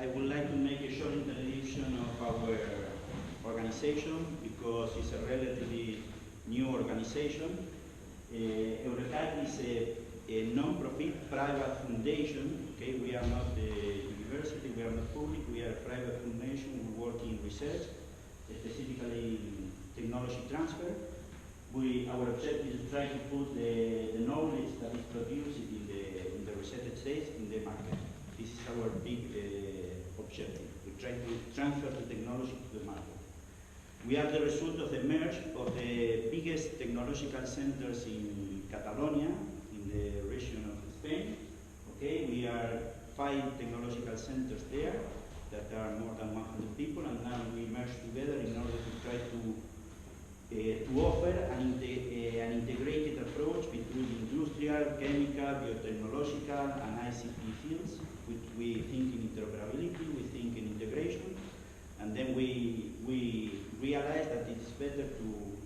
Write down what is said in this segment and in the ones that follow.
I would like to make a short introduction of our organization because it's a relatively new organization. EURECAT is a non-profit private foundation. Okay, we are not a university, we are not public, we are a private foundation. We work in research, specifically in technology transfer. Our objective is to try to put the knowledge that is produced in the research stage in the market. This is our big objective. We try to transfer the technology to the market. We are the result of the merge of the biggest technological centers in Catalonia, in the region of Spain. Okay, we are 5 technological centers there that are more than 100 people, and now we merge together in order to try to offer an integrated approach between industrial, chemical, biotechnological, and ICT fields. We think in interoperability, we think in integration, and then we realize that it is better to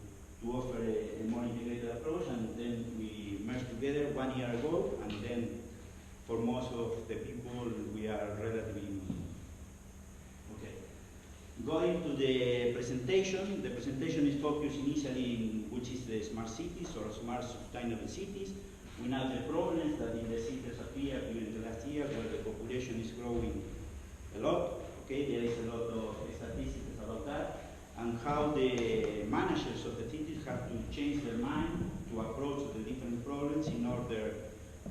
offer a more integrated approach, and then we merged together 1 year ago, and then for most of the people we are relatively new. Okay. Going to the presentation is focused initially in which is the smart cities or smart sustainable cities. We know the problems that in the cities appear during the last year where the population is growing a lot. Okay, there is a lot of statistics about that, and how the managers of the cities have to change their mind to approach the different problems in order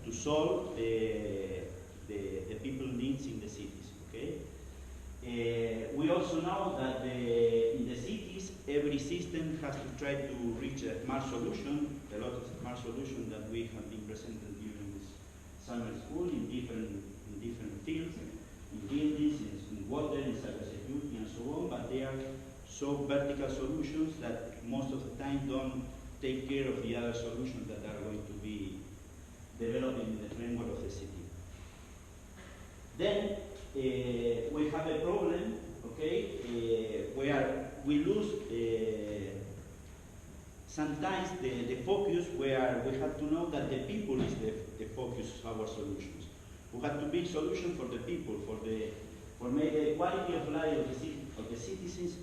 to solve the people needs in the cities. Okay. We also know that in the cities, every system has to try to reach a smart solution. A lot of smart solutions that we have been presented during this summer school in different fields, in buildings, in water, in cybersecurity, and so on. But they are so vertical solutions that most of the time don't take care of the other solutions that are going to be developed in the framework of the city. Then we have a problem, okay, where we lose sometimes the focus, where we have to know that the people is the focus of our solutions. We have to build solutions for the people, for make the quality of life of the citizens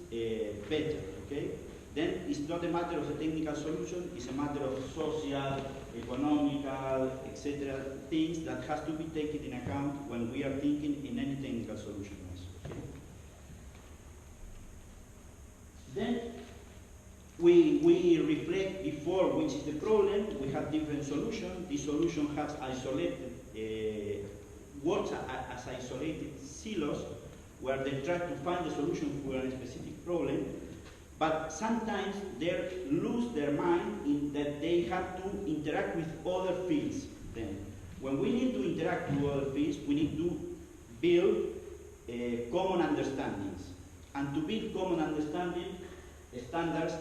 better, okay? Then it's not a matter of a technical solution, it's a matter of social, economical, etc. things that has to be taken in account when we are thinking in any technical solution. Okay? Then we reflect before which is the problem. We have different solutions. This solution has isolated, works as isolated silos where they try to find the solution for a specific problem. But sometimes they lose their mind in that they have to interact with other fields. Then, when we need to interact with other fields, we need to build common understandings. And to build common understanding, standards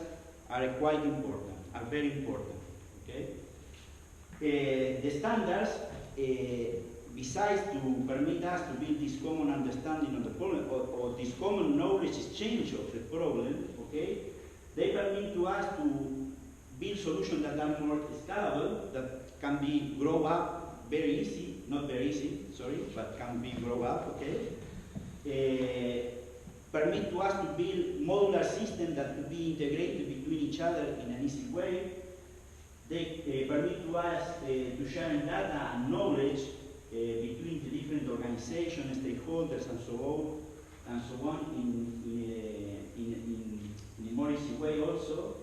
are quite important, are very important. Okay? The standards, besides to permit us to build this common understanding of the problem or this common knowledge exchange of the problem, okay, they permit to us to build solutions that are more scalable, that can be grow up very easy, not very easy, sorry, but can be grow up, okay. Permit to us to build modular systems that could be integrated between each other in an easy way. They permit to us to share data and knowledge between the different organizations, stakeholders, and so on in a more easy way also.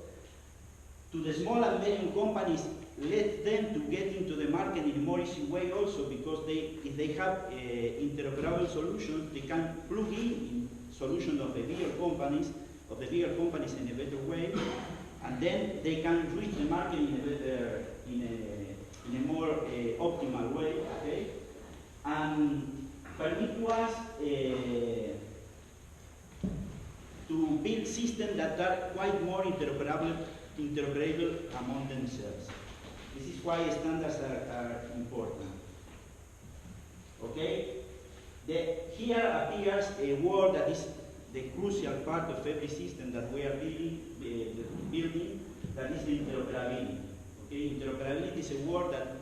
To the small and medium companies, let them to get into the market in a more easy way also, because if they have interoperable solutions, they can plug in solutions of the bigger companies in a better way, and then they can reach the market in a more optimal way, okay? And permit to us to build systems that are quite more interoperable among themselves. This is why standards are important. Okay? Here appears a word that is the crucial part of every system that we are building, that is the interoperability. Okay? Interoperability is a word that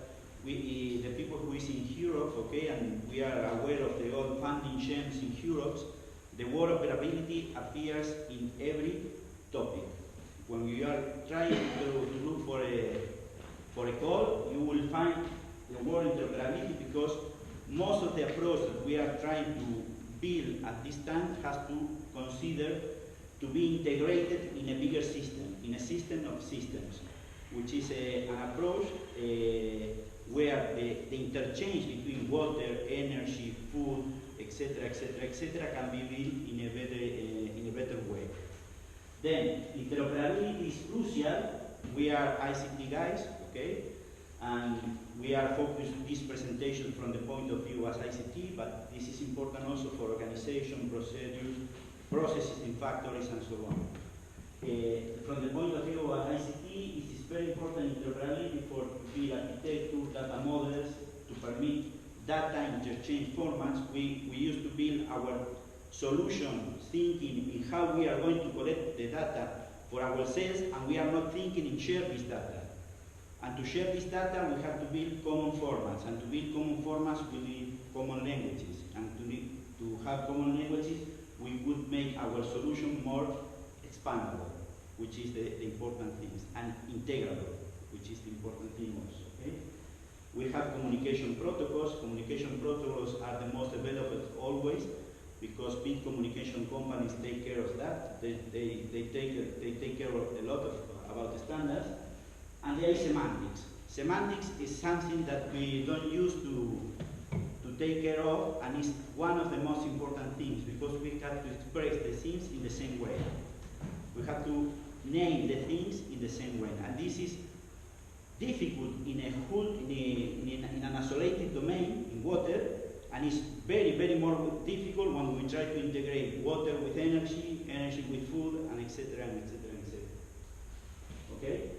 the people who is in Europe, okay, and we are aware of the old funding schemes in Europe, the word operability appears in every topic. When we are trying to look for a call, you will find the word interoperability, because most of the approach that we are trying to build at this time has to consider to be integrated in a bigger system, in a system of systems, which is an approach where the interchange between water, energy, food, etc., can be built in a better way. Then, interoperability is crucial. We are ICT guys, okay? And we are focused this presentation from the point of view as ICT, but this is important also for organization, procedures, processes in factories, and so on. From the point of view of ICT, it is very important interoperability for build architecture, data models, to permit data interchange formats. We used to build our solution thinking in how we are going to collect the data for ourselves, and we are not thinking in share this data. And to share this data, we have to build common formats, and to build common formats, we need common languages. And to have common languages, we would make our solution more expandable, which is the important thing, and integrable, which is the important thing also. Okay? We have communication protocols. Communication protocols are the most developed always, because big communication companies take care of that. They take care of a lot about the standards. And there is semantics. Semantics is something that we don't use to take care of, and is one of the most important things, because we have to express the things in the same way. We have to name the things in the same way, and this is difficult in an isolated domain, in water, and it's very more difficult when we try to integrate water with energy, energy with food, and etc. and etc. and etc. Okay?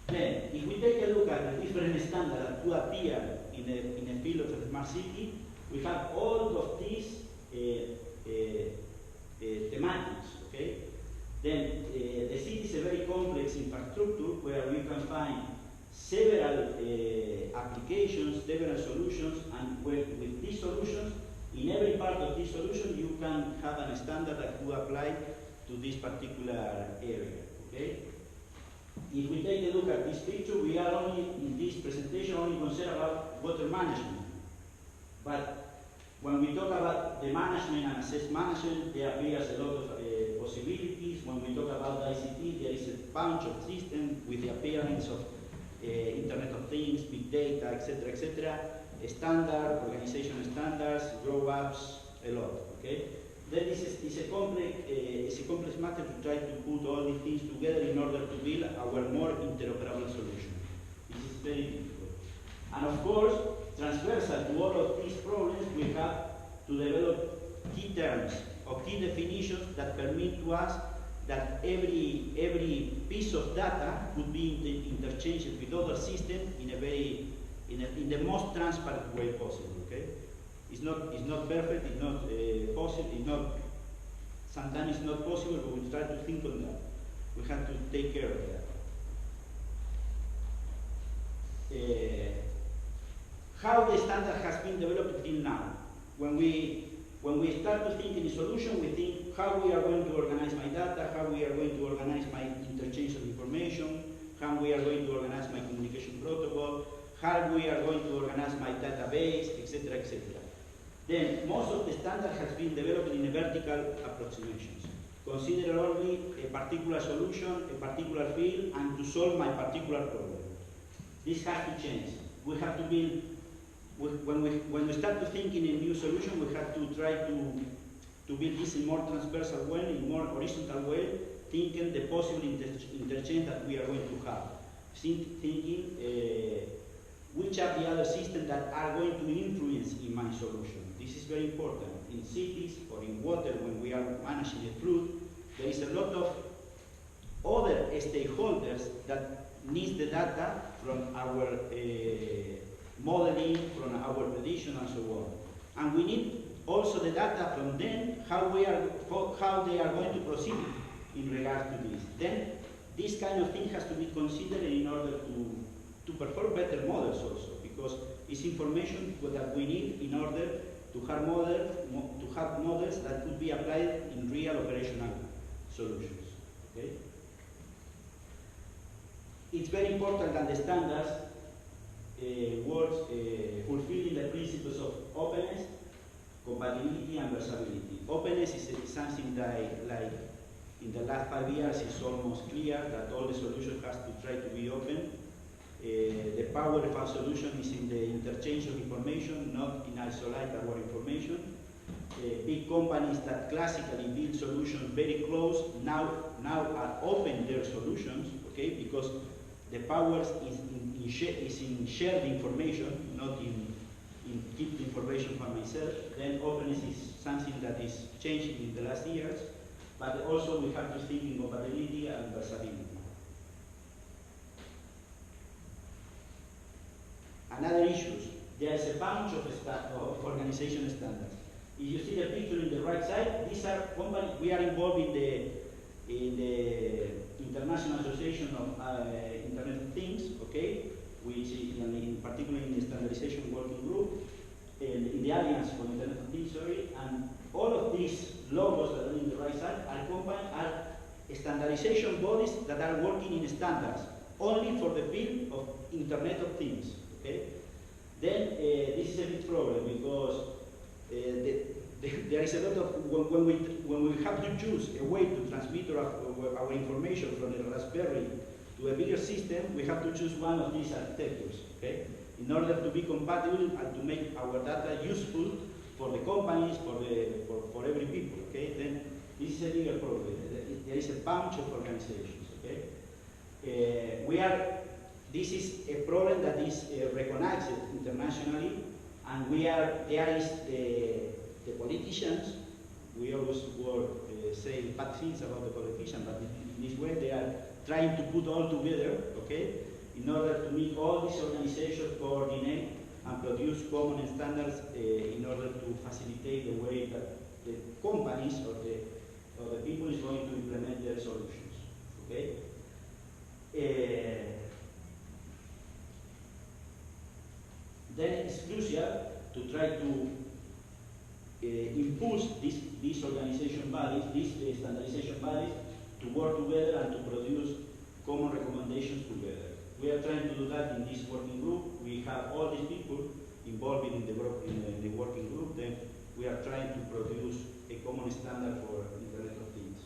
Then, if we take a look at the different standards that do appear in a field of a smart city, we have all of these thematics, okay? Then, the city is a very complex infrastructure where we can find several applications, several solutions, and with these solutions, in every part of this solution, you can have a standard that will apply to this particular area, okay? If we take a look at this picture, we are only, in this presentation, only concerned about water management. But when we talk about the management and access management, there appears a lot of possibilities. When we talk about ICT, there is a bunch of systems with the appearance of Internet of Things, big data, etc., standard, organization standards, grow-ups, a lot, okay? Then this is a complex matter to try to put all these things together in order to build our more interoperable solution. This is very difficult. And of course, transversal to all of these problems, we have to develop key terms or key definitions that permit to us that every piece of data could be interchanged with other systems in the most transparent way possible. Okay? It's not perfect, it's not possible, sometimes it's not possible, but we try to think on that. We have to take care of that. How the standard has been developed till now. When we start to think in a solution, we think how we are going to organize my data, how we are going to organize my interchange of information, how we are going to organize my communication protocol, how we are going to organize my database, etc., etc. Then, most of the standard has been developed in a vertical approximations. Consider only a particular solution, a particular field, and to solve my particular problem. This has to change. We have to build, when we start to think in a new solution, we have to try to build this in more transversal way, in more horizontal way, thinking the possible interchange that we are going to have. Thinking which are the other systems that are going to influence in my solution. This is very important. In cities or in water, when we are managing a flood, there is a lot of other stakeholders that need the data from our modeling, from our prediction, and so on. And we need also the data from them, how they are going to proceed in regards to this. Then, this kind of thing has to be considered in order to to perform better models also, because it's information that we need in order to have models that could be applied in real operational solutions. Okay? It's very important that the standards works fulfilling the principles of openness, compatibility, and versatility. Openness is something that, like in the last 5 years, it's almost clear that all the solutions has to try to be open. The power of our solution is in the interchange of information, not in isolate our information. Big companies that classically build solutions very close now are open their solutions, okay, because the power is in shared information, not in keep the information for myself. Then openness is something that is changing in the last years, but also we have to think in compatibility and versatility. Another issue, there is a bunch of organization standards. If you see the picture in the right side, these are companies. We are involved in the International Association of Internet of Things, okay, which is in particular in the standardization working group, in the Alliance for Internet of Things, sorry, and all of these logos that are in the right side are standardization bodies that are working in standards only for the field of Internet of Things. Okay? Then this is a big problem because there is a lot of when we have to choose a way to transmit our information from the Raspberry to a bigger system, we have to choose one of these architectures. Okay? In order to be compatible and to make our data useful for the companies, for every people. Okay? Then this is a bigger problem. There is a bunch of organizations. Okay? This is a problem that is recognized internationally, and there is the politicians. We always say bad things about the politicians, but in this way they are trying to put all together, okay, in order to make all these organizations coordinate and produce common standards in order to facilitate the way that the companies or the people is going to implement their solutions. Okay. Then it's crucial to try to impulse these organization bodies, these standardization bodies, to work together and to produce common recommendations together. We are trying to do that in this working group. We have all these people involved in the working group. Then we are trying to produce a common standard for Internet of Things.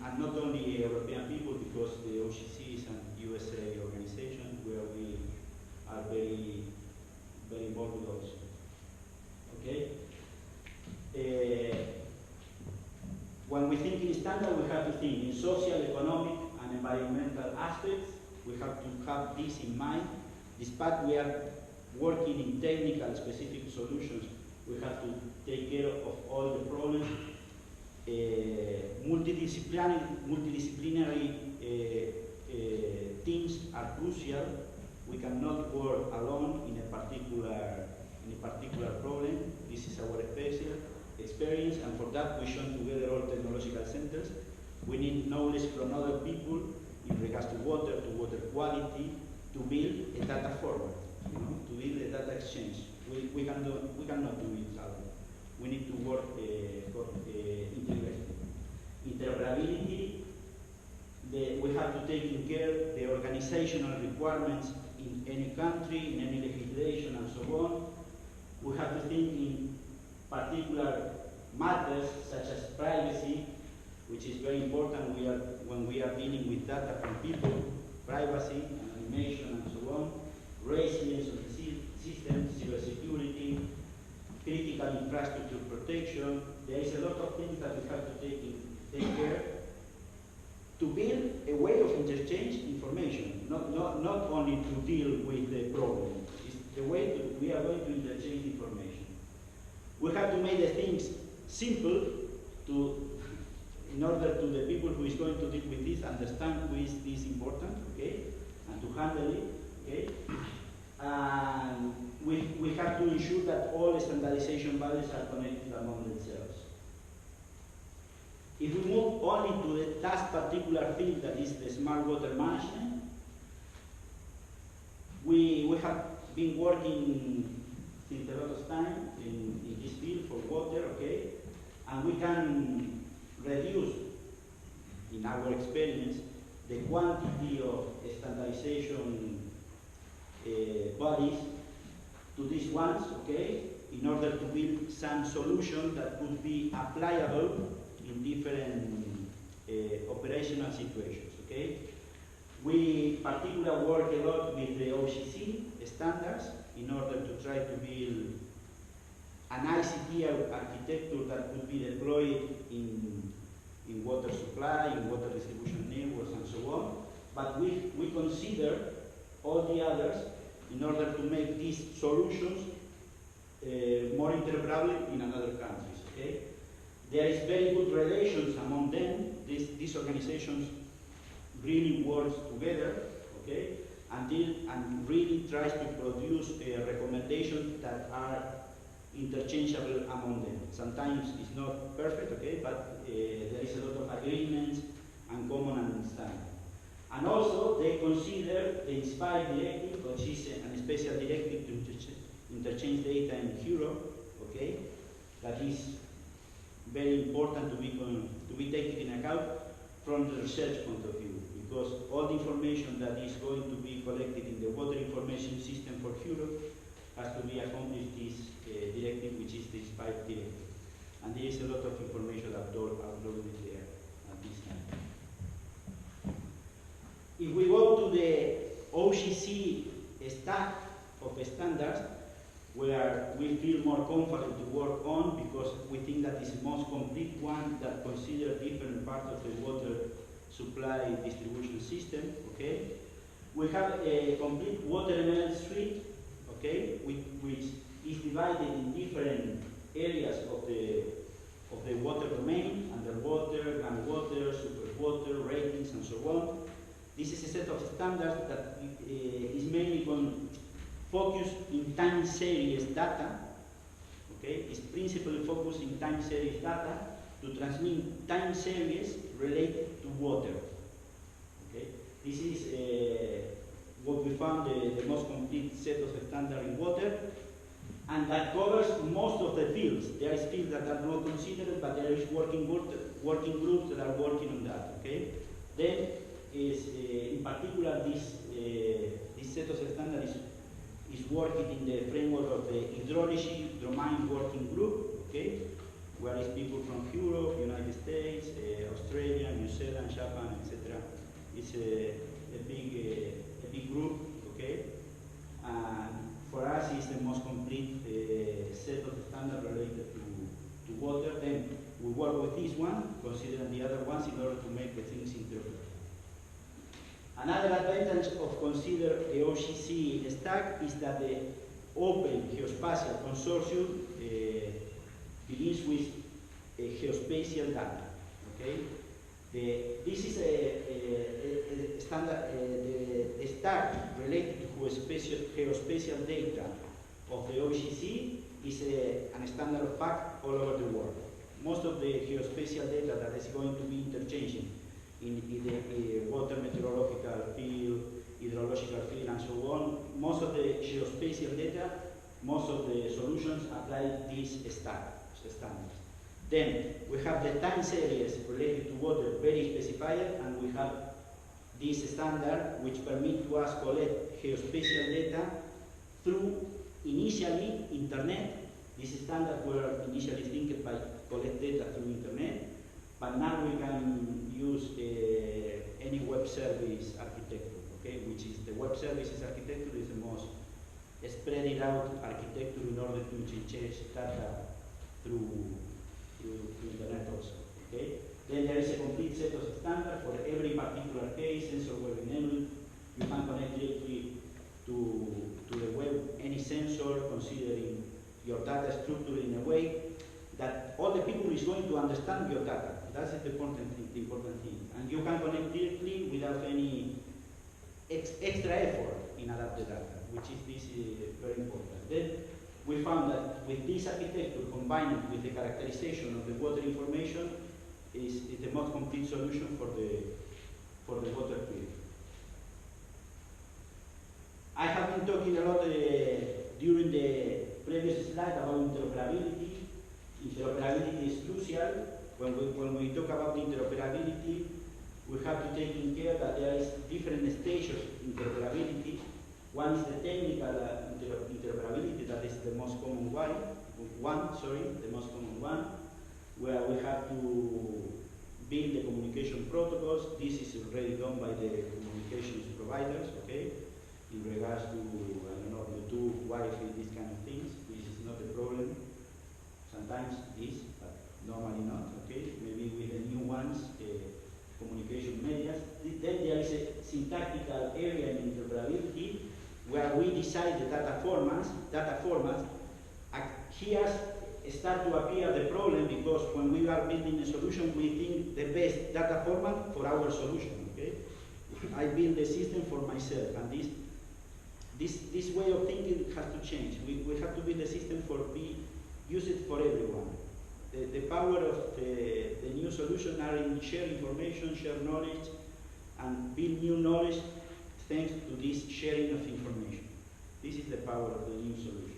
And not only European people, because the OCC is an USA organization where we are very, very involved with also. Okay? When we think in standard, we have to think in social, economic, and environmental aspects. We have to have this in mind. Despite we are working in technical specific solutions, we have to take care of all the problems. Multidisciplinary teams are crucial. We cannot work alone in a particular problem. This is our special experience, and for that we join together all technological centers. We need knowledge from other people in regards to water quality, to build a data forward, to build a data exchange. We cannot do it alone. We need to work integrated. Interoperability, we have to take in care the organizational requirements in any country, in any legislation, and so on. We have to think in particular matters such as privacy, which is very important when we are dealing with data from people, privacy, animation, and so on, resilience of the system, cybersecurity, critical infrastructure protection. There is a lot of things that we have to take care to build a way of interchange information, not only to deal with the problem. It's the way we are going to interchange information. We have to make the things simple in order to the people who is going to deal with this understand who is this important, okay, and to handle it, okay. And we have to ensure that all the standardization bodies are connected among themselves. If we move only to the last particular field, that is the smart water management, we have been working since a lot of time in this field for water, okay? And we can reduce, in our experience, the quantity of standardization bodies to these ones, okay? In order to build some solution that could be applicable in different operational situations, okay? We particularly work a lot with the OGC standards in order to try to build an ICT architecture that could be deployed in water supply, in water distribution networks, and so on. But we consider all the others in order to make these solutions more interoperable in other countries, okay? There is very good relations among them. These organizations really work together, okay? And really tries to produce recommendations that are interchangeable among them. Sometimes it's not perfect, okay, but there is a lot of agreements and common understanding. And also, they consider the INSPIRE directive, which is a special directive to interchange data in Europe, okay? That is very important to be taken in account from the research point of view, because all the information that is going to be collected in the water information system for Europe has to be accomplished this directive, which is the INSPIRE directive. And there is a lot of information uploaded there at this time. If we go to the OGC stack of standards, where we feel more comfortable to work on because we think that is the most complete one that considers different parts of the water supply distribution system, okay? We have a complete water ML suite, okay, which is divided in different areas of the water domain: underwater, groundwater, superwater, ratings, and so on. This is a set of standards that is mainly focused in time series data, okay? It's principally focused in time series data to transmit time series related to water, okay? This is what we found the most complete set of standards in water, and that covers most of the fields. There is fields that are not considered, but there is working groups that are working on that, okay? Then is in particular this set of standards is working in the framework of the hydrology domain working group, okay? Where is people from Europe, United States, Australia, New Zealand, Japan, etc. It's a big group, okay? And for us, it's the most complete set of standards related to water. Then we work with this one, considering the other ones in order to make the things interoperable. Another advantage of consider the OGC stack is that the Open Geospatial Consortium begins with geospatial data. Okay, this is a standard. The stack related to geospatial data of the OGC is a standard of fact all over the world. Most of the geospatial data that is going to be interchanging in the water meteorological field, hydrological field, and so on, most of the geospatial data, most of the solutions apply these standards. Then we have the time series related to water very specified, and we have this standard which permit to us collect geospatial data through initially internet. This standard were initially think by collect data through internet, but now we can use any web service architecture, okay? Which is the web services architecture is the most spread it out architecture in order to exchange data through internet also, okay? Then there is a complete set of standards for every particular case, sensor web enabled. You can connect directly to the web any sensor, considering your data structure in a way that all the people is going to understand your data. That's the important thing. And you can connect directly without any extra effort in adapted data, which is very important. Then we found that with this architecture combined with the characterization of the water information, is the most complete solution for the water query. I have been talking a lot during the previous slide about interoperability. Interoperability is crucial. When we talk about interoperability, we have to take in care that there is different stages of interoperability. One is the technical interoperability, that is the most common one, the most common one, where we have to build the communication protocols. This is already done by the communications providers, okay? In regards to, I don't know, Bluetooth, Wi-Fi, these kind of things. This is not a problem. Sometimes it is, but normally not, okay? Maybe with the new ones, communication medias. Then there is a syntactical area in interoperability where we decide the data formats. Here start to appear the problem, because when we are building a solution, we think the best data format for our solution, okay? I build the system for myself, and this way of thinking has to change. We have to build a system use it for everyone. The power of the new solution are in share information, share knowledge, and build new knowledge thanks to this sharing of information. This is the power of the new solutions.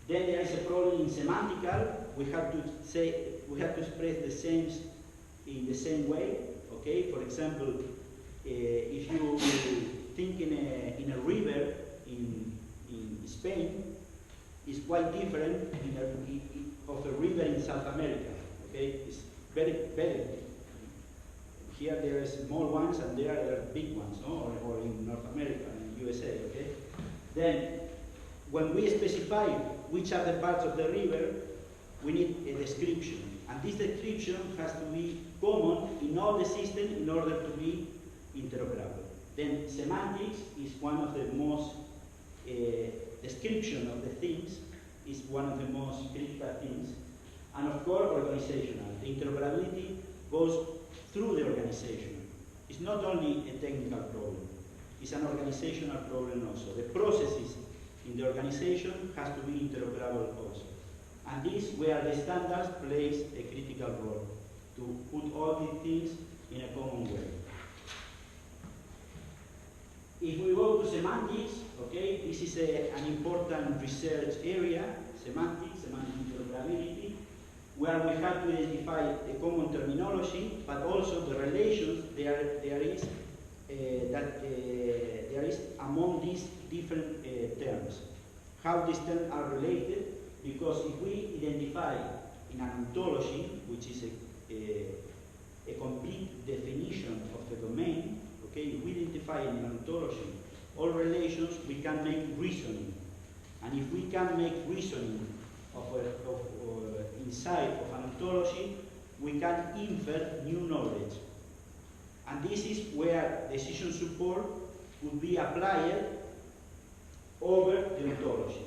Then there is a problem in semantical. We have to express the same in the same way. Okay. For example, if you think in a river in Spain, it's quite different of a river in South America. Okay, it's very big. Here there are small ones and there are big ones, no? Or in North America, in USA. Okay, then when we specify which are the parts of the river, we need a description, and this description has to be common in all the systems in order to be interoperable. Then semantics is one of the most description of the things is one of the most critical things, and of course organizational. The interoperability goes through the organization. It's not only a technical problem; it's an organizational problem also. The processes in the organization has to be interoperable also. And this where the standards plays a critical role to put all these things in a common way. If we go to semantics, okay, this is an important research area, semantic interoperability, where we have to identify a common terminology, but also the relations there is among these different terms. How these terms are related, because if we identify in an ontology, which is a complete definition of the domain, okay, if we identify in an ontology all relations, we can make reasoning. And if we can make reasoning inside of an ontology, we can infer new knowledge. And this is where decision support would be applied over the ontology.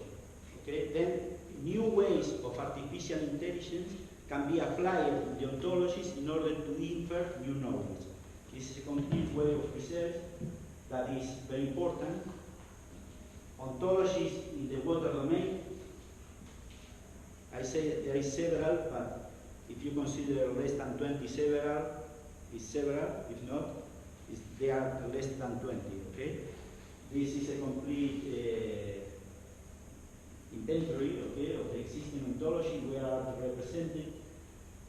Okay? Then new ways of artificial intelligence can be applied to the ontologies in order to infer new knowledge. This is a complete way of research that is very important. Ontologies in the water domain, I say there is several, but if you consider less than 20 several, is several. If not, they are less than 20, okay? This is a complete inventory, okay, of the existing ontology where are represented.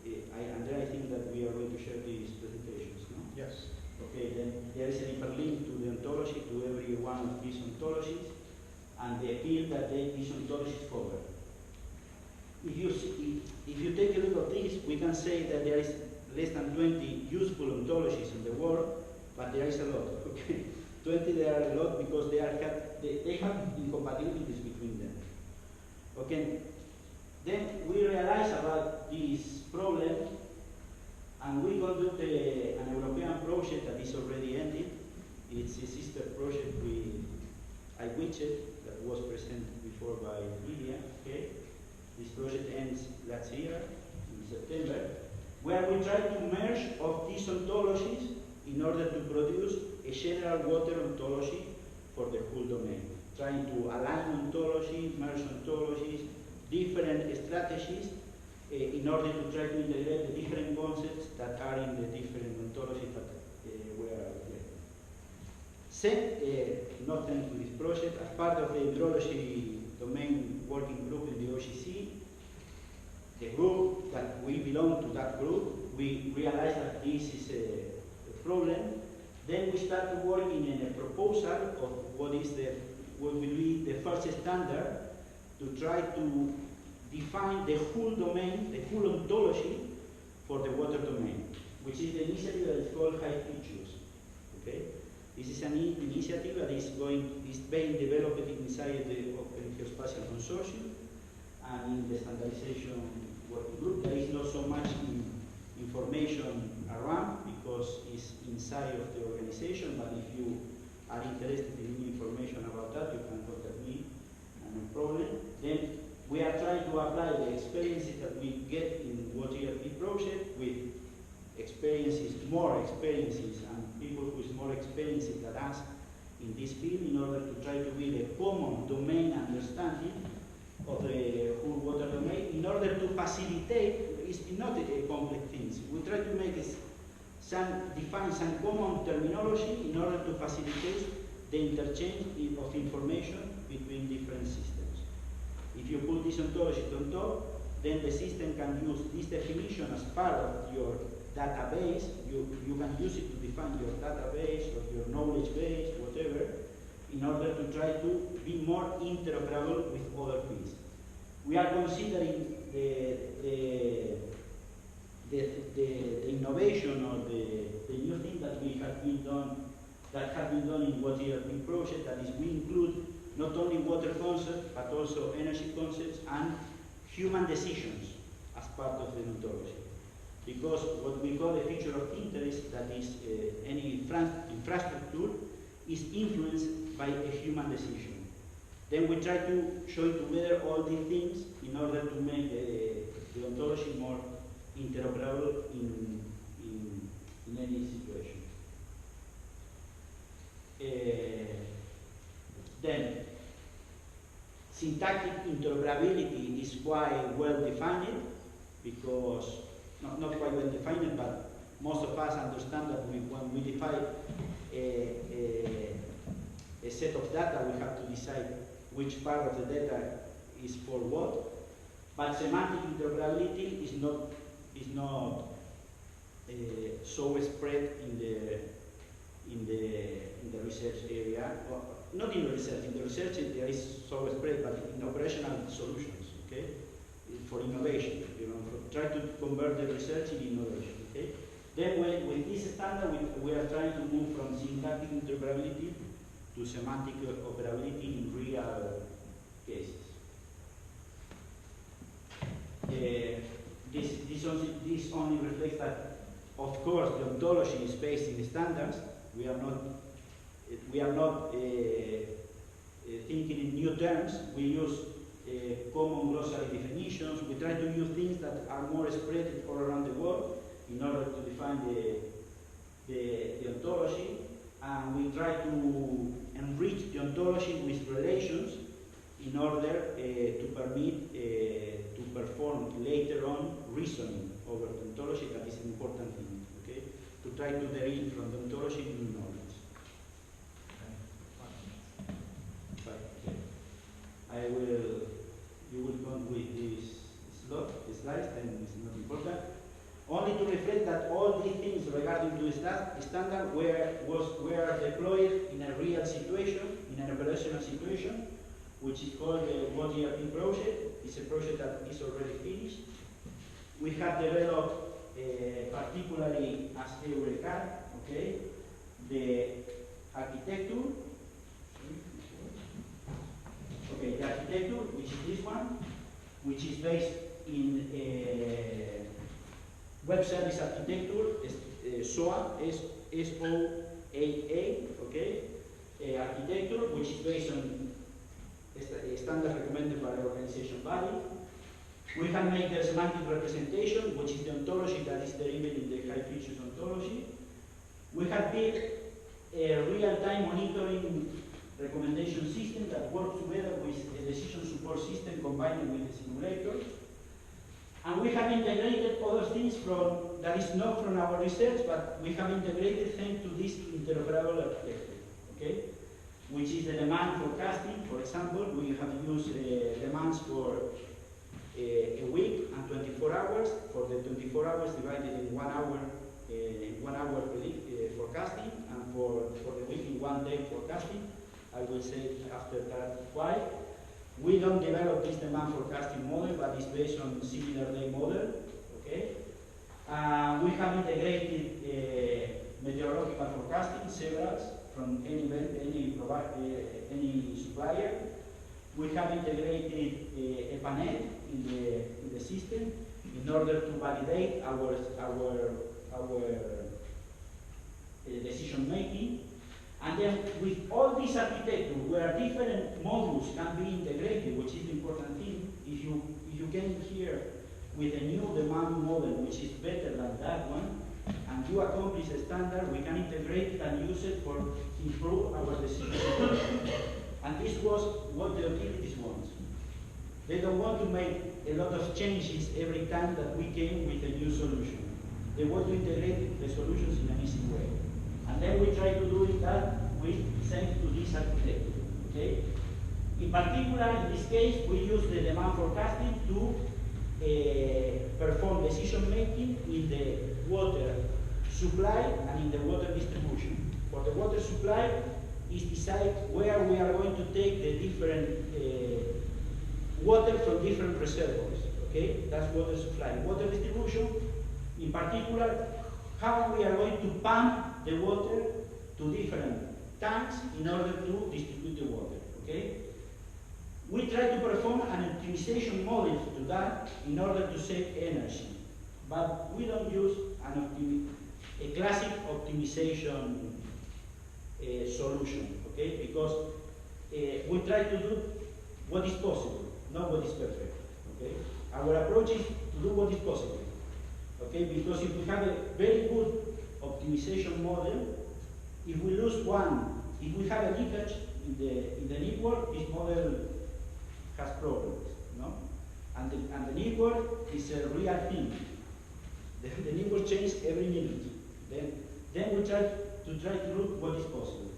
I think that we are going to share these presentations, no? Yes. Okay, then there is an hyperlink to the ontology, to every one of these ontologies, and the field that these ontologies cover. If you take a look at this, we can say that there is less than 20 useful ontologies in the world, but there is a lot. Okay, 20 there are a lot because they have incompatibilities between them. Okay, then we realize about this problem, and we conduct an European project that is already ended. It's a sister project with iWidget that was presented before by Lydia. Okay, this project ends last year in September, where we try to merge of these ontologies in order to produce a general water ontology for the whole domain, trying to align ontology, merge ontologies, different strategies in order to try to integrate the different concepts that are in the different ontologies that were reflected. Not thanks to this project, as part of the hydrology domain working group in the OGC, the group that we belong to that group, we realized that this is a problem. Then we started working in a proposal of what will be the first standard to try to define the whole domain, the whole ontology for the water domain, which is the initiative that is called High Features. Okay? This is an initiative that is being developed inside the Open Geospatial Consortium and in the standardization working group. There is not so much information around because it's inside of the organization, but if you are interested in information about that, you can contact me, no problem. Then we are trying to apply the experiences that we get in Water ERP project with more experiences, and people with more experiences than us in this field in order to try to build a common domain understanding of the whole water domain in order to facilitate, it's not a complex thing. We try to make define some common terminology in order to facilitate the interchange of information between different systems. If you put this ontology on top, then the system can use this definition as part of your database. You can use it to define your database or your knowledge base, whatever, in order to try to be more interoperable with other fields. We are considering the innovation or the new thing that have been done in Water ERP project, that is we include not only water concepts but also energy concepts and human decisions as part of the ontology. Because what we call a feature of interest, that is any infrastructure, is influenced by a human decision. Then we try to show together all these things in order to make the ontology more interoperable in any situation. Then, syntactic interoperability is quite well defined, because, not quite well defined, but most of us understand that when we define a set of data, we have to decide which part of the data is for what. But semantic interoperability is not so spread in the research area. Or not in the research. In the research there is so spread, but in operational solutions. Okay, for innovation. Try to convert the research in innovation. Okay. Then with this standard, we are trying to move from syntactic interoperability to semantic operability in real cases. This only reflects that, of course, the ontology is based in standards. We are not thinking in new terms. We use common glossary definitions. We try to use things that are more spread all around the world in order to define the ontology, and we try to enrich the ontology with relations in order to permit to perform later on reasoning over the ontology. That is an important thing, okay? To try to derive from the ontology new knowledge. You will go with this slide, and it's not important. Only to reflect that all these things regarding to standard were deployed in a real situation, in an operational situation, which is called the Water ERP project. It's a project that is already finished. We have developed, particularly as EURECAD, okay, the architecture. Okay, the architecture, which is this one, which is based in web service architecture, SOA, S-O-A-A, okay, architecture, which is based on standards recommended by the organization body. We can make the semantic representation, which is the ontology that is derived in the high features ontology. We have built a real-time monitoring recommendation system that works together with a decision support system combined with the simulator. And we have integrated other things that is not from our research, but we have integrated thanks to this interoperable architecture, okay? Which is the demand forecasting. For example, we have used demands for a week and 24 hours. For the 24 hours divided in 1 hour, forecasting, and for the week in 1 day forecasting. I will say after that why. We don't develop this demand forecasting model, but it's based on similar day model. Okay. We have integrated meteorological forecasting, several from any supplier. We have integrated a panel in the system in order to validate our decision making. And then with all this architecture, where different modules can be integrated, which is the important thing, if you came here with a new demand model which is better than that one, and you accomplish a standard, we can integrate it and use it for improve our decision. And this was what the utilities want. They don't want to make a lot of changes every time that we came with a new solution. They want to integrate the solutions in an easy way. And then we try to do it that thanks to this architecture. Okay? In particular, in this case, we use the demand forecasting to perform decision making in the water supply and in the water distribution. For the water supply, is decide where we are going to take the different water from different reservoirs. Okay, that's water supply. Water distribution, in particular, how we are going to pump the water to different tanks in order to distribute the water. Okay, we try to perform an optimization model to that in order to save energy, but we don't use a classic optimization solution, okay? Because we try to do what is possible, not what is perfect, okay? Our approach is to do what is possible, okay? Because if we have a very good optimization model, if we lose one, if we have a leakage in the network, this model has problems, no? And the network is a real thing. The network changes every minute. Then we try to look what is possible.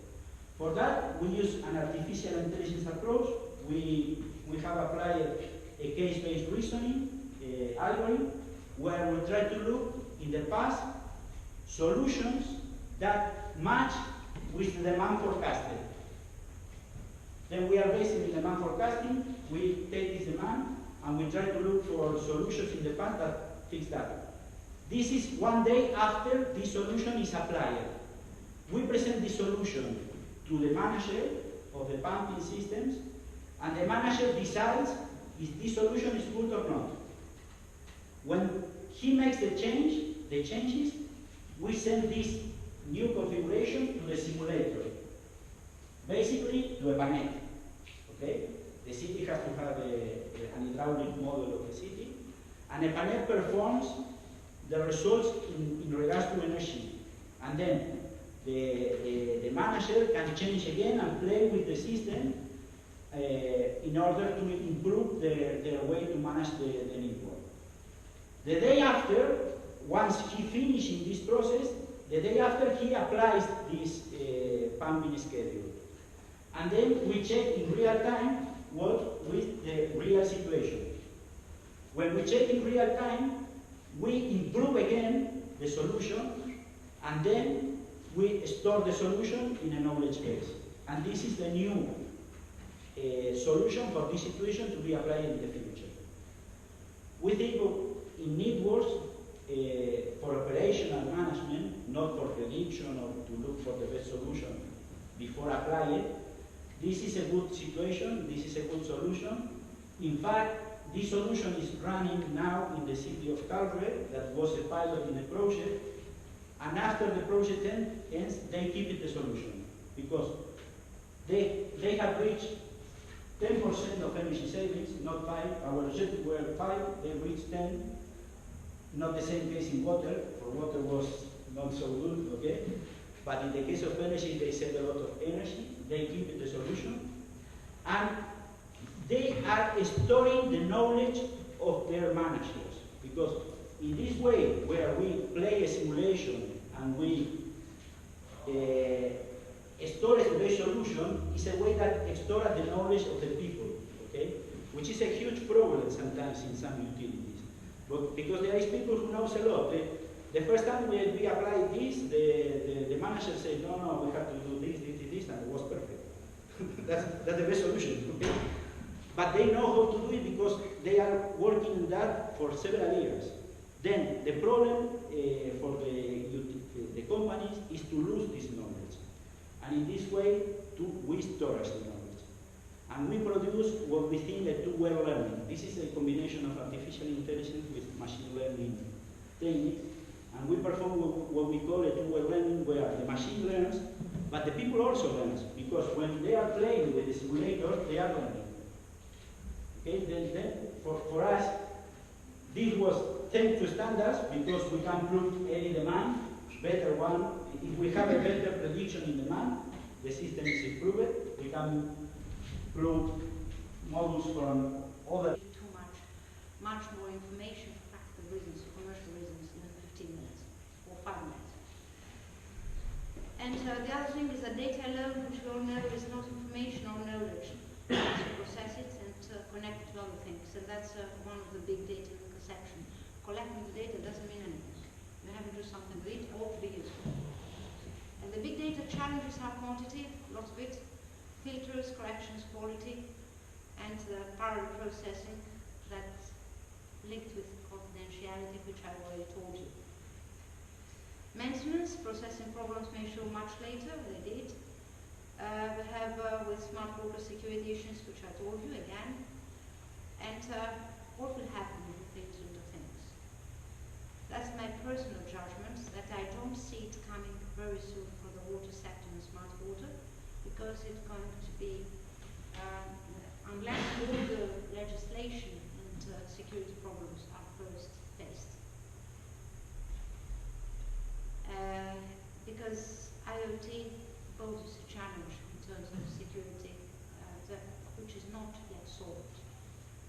For that, we use an artificial intelligence approach. We have applied a case-based reasoning algorithm where we try to look in the past solutions that match with the demand forecasted. Then we are basing the demand forecasting, we take this demand and we try to look for solutions in the past that fix that. This is 1 day after this solution is applied. We present this solution to the manager of the pumping systems, and the manager decides if this solution is good or not. When he makes the changes, we send this new configuration to the simulator, basically to a panel. Okay? The city has to have an hydraulic model of the city, and a panel performs the results in regards to energy. And then the manager can change again and play with the system in order to improve their way to manage the network. The day after, once he finishes this process, the day after he applies this pumping schedule. And then we check in real time with the real situation. When we check in real time, we improve again the solution, and then we store the solution in a knowledge base. And this is the new solution for this situation to be applied in the future. We think in networks for operational management, not for prediction or to look for the best solution before applying it. This is a good situation, this is a good solution. In fact, this solution is running now in the city of Calgary. That was a pilot in a project. And after the project ends, they keep it the solution. Because they have reached 10% of energy savings, not 5. Our objective were 5, they reached 10. Not the same case in water. For water was not so good, okay? But in the case of energy, they save a lot of energy. They keep it the solution. And they are storing the knowledge of their managers. Because in this way, where we play a simulation and we store a solution, is a way that stores the knowledge of the people, okay? Which is a huge problem sometimes in some utilities. But because there is people who knows a lot. The first time we applied this, the manager said, no, we have to do this, and it was perfect. that's the best solution, okay? But they know how to do it because they are working on that for several years. Then the problem for the companies is to lose this knowledge. And in this way, we storage the knowledge. And we produce what we think a two-way learning. This is a combination of artificial intelligence with machine learning techniques. And we perform what we call a two-way learning, where the machine learns, but the people also learn, because when they are playing with the simulator, they are learning. Okay, then for us, this was thanks to standards, because we can prove any demand, better one. If we have a better prediction in demand, the system is improved. We can prove models from other. Too much more information for practical reasons, for commercial reasons, in 15 minutes or 5 minutes. And the other thing is that data alone, which we all know, is not information or knowledge. We have to process it and connect it to other things. And that's one of the big data conception. Collecting the data doesn't mean anything. You have to do something with it or to be useful. And the big data challenges are quantity, lots of it, filters, corrections, quality, and parallel processing that's linked with confidentiality, which I already told you. Maintenance, processing problems may show much later, they did. We have with smart water security issues, which I told you again. And what will happen with the Internet of Things? That's my personal judgment, that I don't see it coming very soon for the water sector and smart water, because it's going to be, unless all the legislation and security problems are first faced. Because IoT poses a challenge in terms of security, which is not yet solved.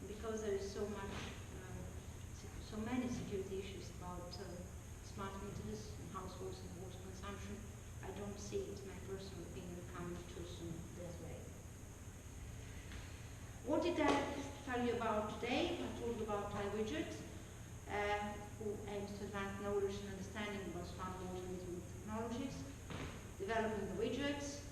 Because there is so many security issues about smart meters in households and water consumption, I don't see it, my personal opinion, coming too soon this way. What did I tell you about today? I told you about iWidget, who aims to advance knowledge and understanding about smart water metering technologies, developing the widgets,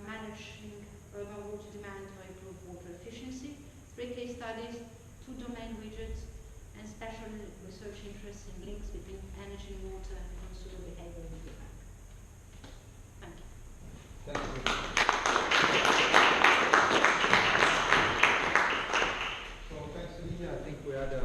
managing urban water demand to improve water efficiency, 3 case studies, 2 domain widgets, and special research interests in links between energy, water, and consumer behavior and feedback. Thank you. Thank you. So thanks, Lydia. I think we had a